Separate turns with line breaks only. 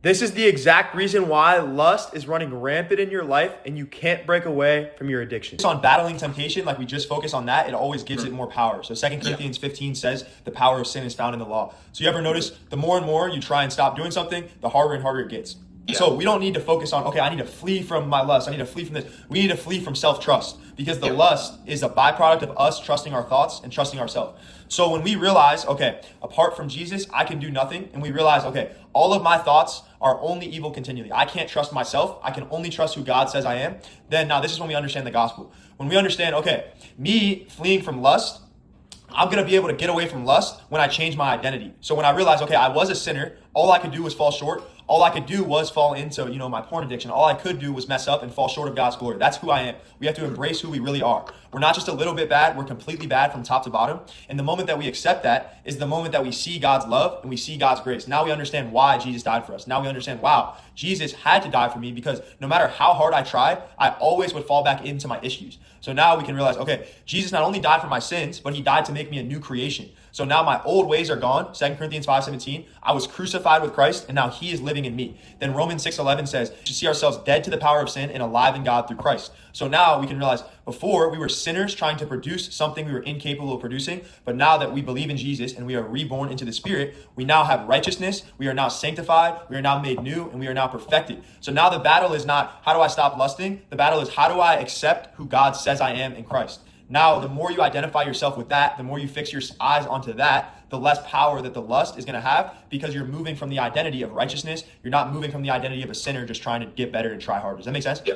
This is the exact reason why lust is running rampant in your life and you can't break away from your addiction.
On battling temptation, like we just focus on that, it always gives it more power. So 2 Corinthians 15 says the power of sin is found in the law. So you ever notice the more and more you try and stop doing something, the harder and harder it gets. So we don't need to focus on, okay, I need to flee from my lust. I need to flee from this. We need to flee from self-trust because the lust is a byproduct of us trusting our thoughts and trusting ourselves. So when we realize, okay, apart from Jesus, I can do nothing. And we realize, okay, all of my thoughts are only evil continually. I can't trust myself. I can only trust who God says I am. Then now this is when we understand the gospel. When we understand, okay, me fleeing from lust, I'm going to be able to get away from lust when I change my identity. So when I realize, okay, I was a sinner, all I could do was fall short. All I could do was fall into, my porn addiction. All I could do was mess up and fall short of God's glory. That's who I am. We have to embrace who we really are. We're not just a little bit bad. We're completely bad from top to bottom. And the moment that we accept that is the moment that we see God's love and we see God's grace. Now we understand why Jesus died for us. Now we understand, wow, Jesus had to die for me because no matter how hard I tried, I always would fall back into my issues. So now we can realize, okay, Jesus not only died for my sins, but he died to make me a new creation. So now my old ways are gone. 2 Corinthians 5:17, I was crucified with Christ and now he is living in me. Then Romans 6:11 says, to see ourselves dead to the power of sin and alive in God through Christ. So now we can realize before we were sinners trying to produce something we were incapable of producing, but now that we believe in Jesus and we are reborn into the Spirit, we now have righteousness, we are now sanctified, we are now made new, and we are now perfected. So now the battle is not how do I stop lusting? The battle is how do I accept who God says I am in Christ? Now, the more you identify yourself with that, the more you fix your eyes onto that, the less power that the lust is going to have because you're moving from the identity of righteousness. You're not moving from the identity of a sinner just trying to get better and try harder. Does that make sense?
Yeah.